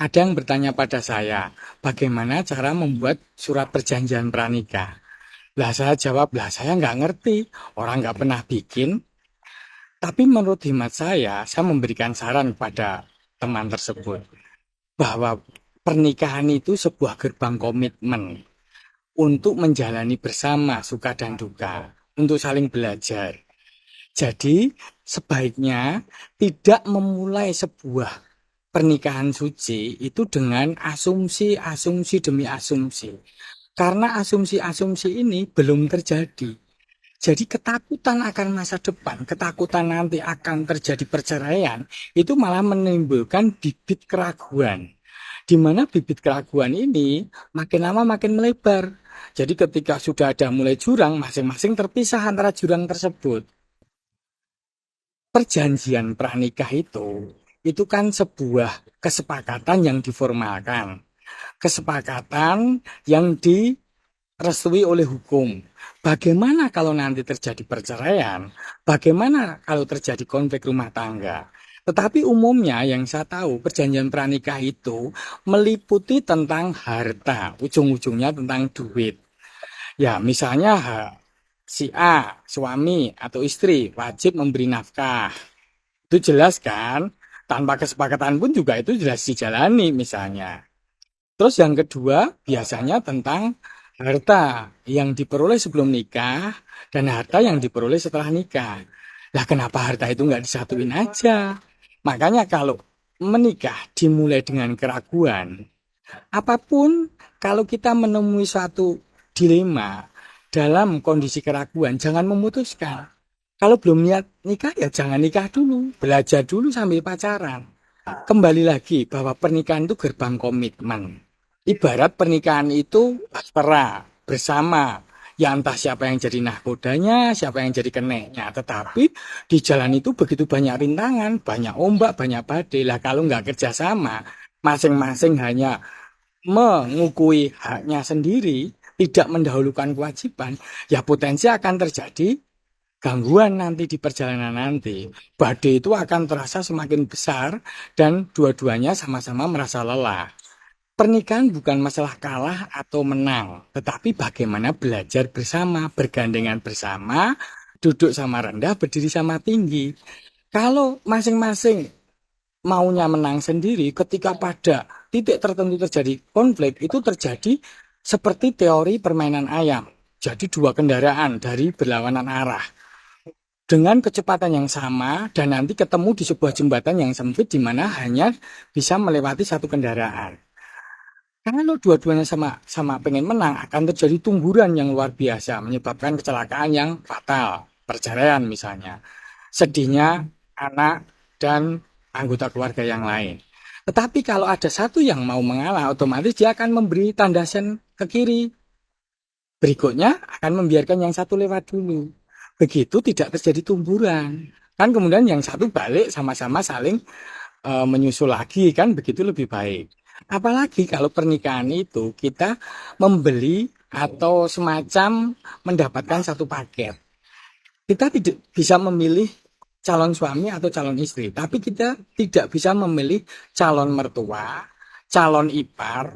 Ada yang bertanya pada saya, bagaimana cara membuat surat perjanjian pranikah? Lah saya jawab, lah saya nggak ngerti, orang nggak pernah bikin. Tapi menurut hemat saya memberikan saran kepada teman tersebut bahwa pernikahan itu sebuah gerbang komitmen untuk menjalani bersama suka dan duka, untuk saling belajar. Jadi sebaiknya tidak memulai sebuah pernikahan suci itu dengan asumsi-asumsi demi asumsi. Karena asumsi-asumsi ini belum terjadi. Jadi ketakutan akan masa depan, ketakutan nanti akan terjadi perceraian, itu malah menimbulkan bibit keraguan. Di mana bibit keraguan ini makin lama makin melebar. Jadi ketika sudah ada mulai jurang, masing-masing terpisah antara jurang tersebut. Perjanjian pranikah itu kan sebuah kesepakatan yang diformalkan. Kesepakatan yang direstui oleh hukum. Bagaimana kalau nanti terjadi perceraian? Bagaimana kalau terjadi konflik rumah tangga? Tetapi umumnya yang saya tahu perjanjian pranikah itu meliputi tentang harta, ujung-ujungnya tentang duit. Ya, misalnya si A, suami atau istri wajib memberi nafkah. Itu jelas kan? Tanpa kesepakatan pun juga itu jelas dijalani misalnya. Terus yang kedua biasanya tentang harta yang diperoleh sebelum nikah dan harta yang diperoleh setelah nikah. Lah kenapa harta itu nggak disatuin aja? Makanya kalau menikah dimulai dengan keraguan, apapun kalau kita menemui suatu dilema dalam kondisi keraguan, jangan memutuskan. Kalau belum niat nikah ya jangan nikah dulu, belajar dulu sambil pacaran. Kembali lagi bahwa pernikahan itu gerbang komitmen. Ibarat pernikahan itu asmara bersama. Ya entah siapa yang jadi nahkodanya, siapa yang jadi keneknya. Tetapi di jalan itu begitu banyak rintangan, banyak ombak, banyak badai. Lah kalau nggak kerjasama, masing-masing hanya mengukui haknya sendiri, tidak mendahulukan kewajiban, ya potensi akan terjadi gangguan nanti di perjalanan nanti. Badai itu akan terasa semakin besar dan dua-duanya sama-sama merasa lelah. Pernikahan bukan masalah kalah atau menang, tetapi bagaimana belajar bersama, bergandengan bersama, duduk sama rendah, berdiri sama tinggi. Kalau masing-masing maunya menang sendiri, ketika pada titik tertentu terjadi konflik, itu terjadi seperti teori permainan ayam. Jadi dua kendaraan dari berlawanan arah dengan kecepatan yang sama dan nanti ketemu di sebuah jembatan yang sempit di mana hanya bisa melewati satu kendaraan. Kalau dua-duanya sama pengen menang, akan terjadi tumburan yang luar biasa, menyebabkan kecelakaan yang fatal, perceraian misalnya. Sedihnya anak dan anggota keluarga yang lain. Tetapi kalau ada satu yang mau mengalah, otomatis dia akan memberi tanda sen ke kiri. Berikutnya akan membiarkan yang satu lewat dulu. Begitu tidak terjadi tumburan. Kan kemudian yang satu balik sama-sama saling menyusul lagi, kan begitu lebih baik. Apalagi kalau pernikahan itu kita membeli atau semacam mendapatkan satu paket. Kita tidak bisa memilih calon suami atau calon istri, tapi kita tidak bisa memilih calon mertua, calon ipar,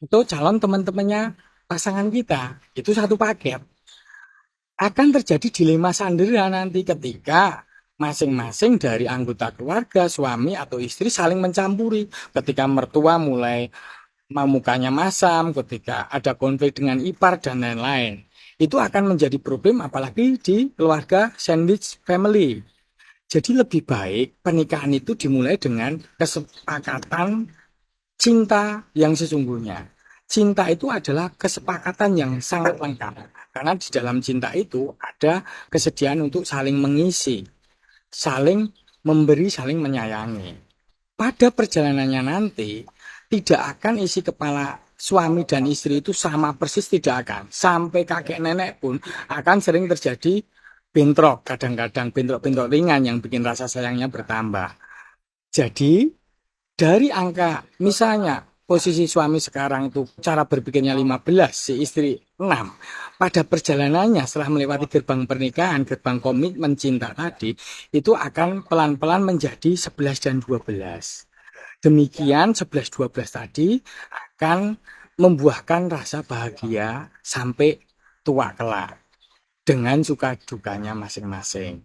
atau calon teman-temannya pasangan kita. Itu satu paket. Akan terjadi dilema sandera nanti ketika masing-masing dari anggota keluarga, suami atau istri saling mencampuri. Ketika mertua mulai mukanya masam, ketika ada konflik dengan ipar dan lain-lain. Itu akan menjadi problem apalagi di keluarga sandwich family. Jadi lebih baik pernikahan itu dimulai dengan kesepakatan cinta yang sesungguhnya. Cinta itu adalah kesepakatan yang sangat lengkap. Karena di dalam cinta itu ada kesediaan untuk saling mengisi, saling memberi, saling menyayangi. Pada perjalanannya nanti, tidak akan isi kepala suami dan istri itu sama persis, tidak akan. Sampai kakek nenek pun akan sering terjadi bentrok, kadang-kadang bentrok-bentrok ringan yang bikin rasa sayangnya bertambah. Jadi dari angka misalnya posisi suami sekarang tuh cara berpikirnya 15, si istri 6. Pada perjalanannya setelah melewati gerbang pernikahan, gerbang komitmen cinta tadi, itu akan pelan-pelan menjadi 11 dan 12. Demikian 11-12 tadi akan membuahkan rasa bahagia sampai tua kelak dengan suka dukanya masing-masing.